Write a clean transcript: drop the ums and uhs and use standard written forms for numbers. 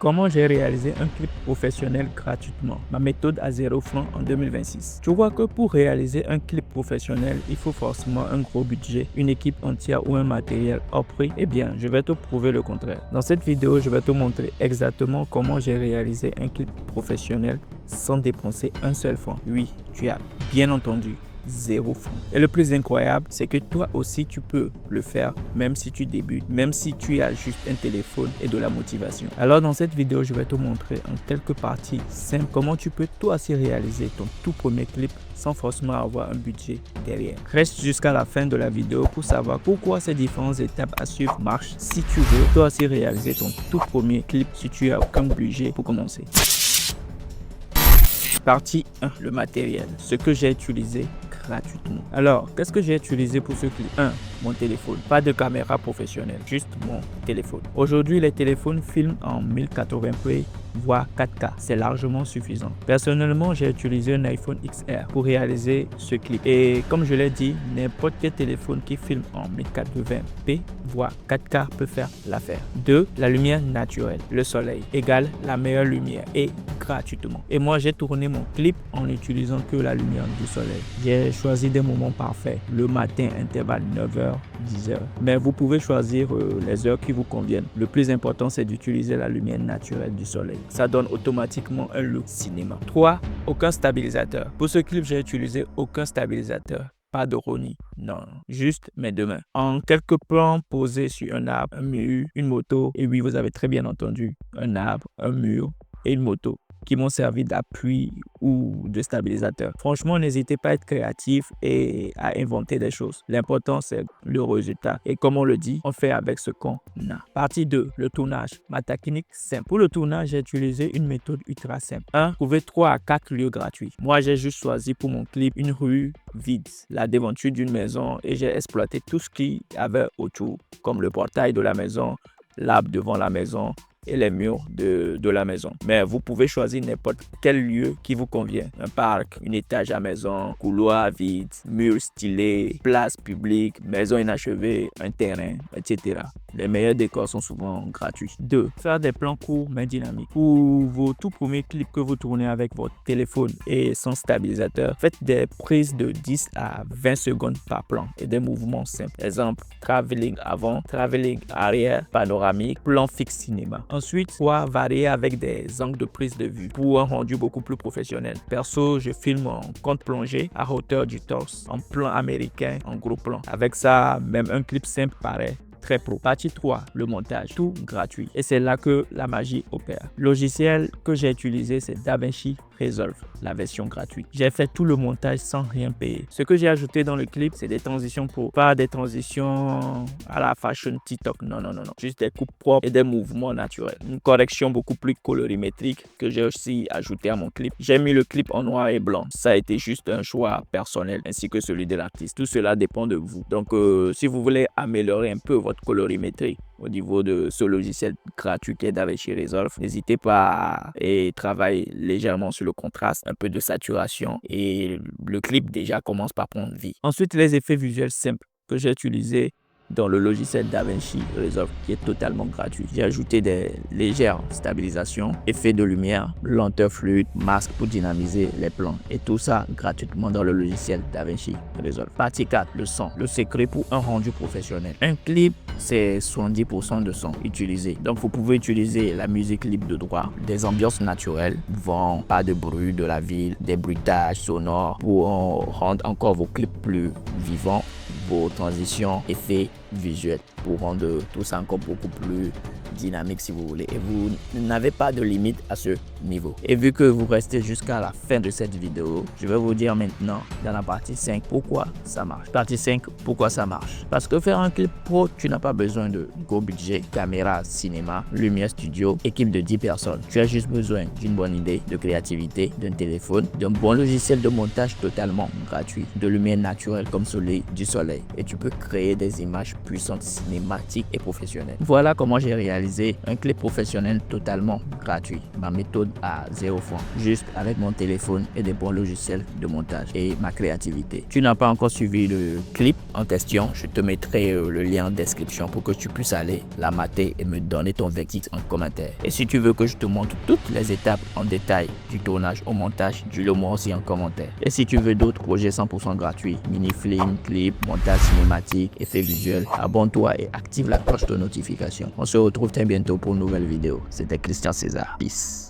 Comment j'ai réalisé un clip professionnel gratuitement? Ma méthode à 0 francs en 2026. Tu vois que pour réaliser un clip professionnel, il faut forcément un gros budget, une équipe entière ou un matériel hors prix. Eh bien, je vais te prouver le contraire. Dans cette vidéo, je vais te montrer exactement comment j'ai réalisé un clip professionnel sans dépenser un seul franc. Oui, tu as bien entendu. 0 francs. Et le plus incroyable, c'est que toi aussi tu peux le faire même si tu débutes, même si tu as juste un téléphone et de la motivation. Alors dans cette vidéo, je vais te montrer en quelques parties simples comment tu peux toi aussi réaliser ton tout premier clip sans forcément avoir un budget derrière. Reste jusqu'à la fin de la vidéo pour savoir pourquoi ces différentes étapes à suivre marchent si tu veux toi aussi réaliser ton tout premier clip si tu as aucun budget pour commencer. Partie 1, le matériel, ce que j'ai utilisé gratuitement. Alors, qu'est-ce que j'ai utilisé pour ce clip? 1. Mon téléphone. Pas de caméra professionnelle, juste mon téléphone. Aujourd'hui, les téléphones filment en 1080p, voire 4K. C'est largement suffisant. Personnellement, j'ai utilisé un iPhone XR pour réaliser ce clip. Et comme je l'ai dit, n'importe quel téléphone qui filme en 1080p, voire 4K peut faire l'affaire. 2. La lumière naturelle. Le soleil égale la meilleure lumière et gratuitement. Et moi, j'ai tourné mon clip en n'utilisant que la lumière du soleil. J'ai choisi des moments parfaits. Le matin, intervalle 9h, 10h. Mais vous pouvez choisir les heures qui vous conviennent. Le plus important, c'est d'utiliser la lumière naturelle du soleil. Ça donne automatiquement un look cinéma. 3. Aucun stabilisateur. Pour ce clip, j'ai utilisé aucun stabilisateur. Pas de Roni, non, juste mes deux mains. En quelques plans posés sur un arbre, un mur, une moto, et oui, vous avez très bien entendu, un arbre, un mur et une moto qui m'ont servi d'appui ou de stabilisateur. Franchement, n'hésitez pas à être créatif et à inventer des choses. L'important, c'est le résultat. Et comme on le dit, on fait avec ce qu'on a. Partie 2, le tournage. Ma technique simple. Pour le tournage, j'ai utilisé une méthode ultra simple. 1. Trouver 3 à 4 lieux gratuits. Moi, j'ai juste choisi pour mon clip une rue vide, la devanture d'une maison et j'ai exploité tout ce qu'il y avait autour, comme le portail de la maison, l'arbre devant la maison, et les murs de la maison. Mais vous pouvez choisir n'importe quel lieu qui vous convient. Un parc, une étage à maison, couloir vide, mur stylé, place publique, maison inachevée, un terrain, etc. Les meilleurs décors sont souvent gratuits. 2. Faire des plans courts mais dynamiques. Pour vos tout premiers clips que vous tournez avec votre téléphone et sans stabilisateur, faites des prises de 10 à 20 secondes par plan et des mouvements simples. Exemple, travelling avant, travelling arrière, panoramique, plan fixe cinéma. Ensuite, pouvoir varier avec des angles de prise de vue pour un rendu beaucoup plus professionnel. Perso, je filme en compte plongée à hauteur du torse, en plan américain, en gros plan. Avec ça, même un clip simple paraît très pro. Partie 3, le montage, tout gratuit. Et c'est là que la magie opère. Le logiciel que j'ai utilisé, c'est DaVinci Resolve, la version gratuite. J'ai fait tout le montage sans rien payer. Ce que j'ai ajouté dans le clip, c'est des transitions pro. Pas des transitions à la fashion TikTok. Non. Juste des coupes propres et des mouvements naturels. Une correction beaucoup plus colorimétrique que j'ai aussi ajouté à mon clip. J'ai mis le clip en noir et blanc. Ça a été juste un choix personnel ainsi que celui de l'artiste. Tout cela dépend de vous. Donc, si vous voulez améliorer un peu votre colorimétrie au niveau de ce logiciel gratuit qui est DaVinci Resolve, n'hésitez pas à travailler légèrement sur le contraste, un peu de saturation et le clip déjà commence par prendre vie. Ensuite, les effets visuels simples que j'ai utilisés dans le logiciel DaVinci Resolve qui est totalement gratuit. J'ai ajouté des légères stabilisations, effets de lumière, lenteur fluide, masque pour dynamiser les plans et tout ça gratuitement dans le logiciel DaVinci Resolve. Partie 4, le son. Le secret pour un rendu professionnel. Un clip, c'est 70% de son utilisé. Donc vous pouvez utiliser la musique libre de droit, des ambiances naturelles, vent, pas de bruit de la ville, des bruitages sonores pour rendre encore vos clips plus vivants, vos transitions, effets visuels pour rendre tout ça encore beaucoup plus dynamique si vous voulez. Et vous n'avez pas de limite à ce niveau. Et vu que vous restez jusqu'à la fin de cette vidéo, je vais vous dire maintenant dans la partie 5 pourquoi ça marche. Partie 5, pourquoi ça marche. Parce que faire un clip pro, tu n'as pas besoin de gros budget, caméra, cinéma, lumière studio, équipe de 10 personnes. Tu as juste besoin d'une bonne idée, de créativité, d'un téléphone, d'un bon logiciel de montage totalement gratuit, de lumière naturelle comme du soleil. Et tu peux créer des images puissantes, cinématiques et professionnelles. Voilà comment j'ai réalisé utiliser un clip professionnel totalement gratuit. Ma méthode à 0 francs, juste avec mon téléphone et des bons logiciels de montage et ma créativité. Tu n'as pas encore suivi le clip en question, je te mettrai le lien en description pour que tu puisses aller la mater et me donner ton verdict en commentaire. Et si tu veux que je te montre toutes les étapes en détail du tournage au montage, dis-le moi aussi en commentaire. Et si tu veux d'autres projets 100% gratuits, mini-film, clip, montage cinématique, effets visuels, abonne-toi et active la cloche de notification. On se retrouve très bientôt pour une nouvelle vidéo. C'était Christian César. Peace.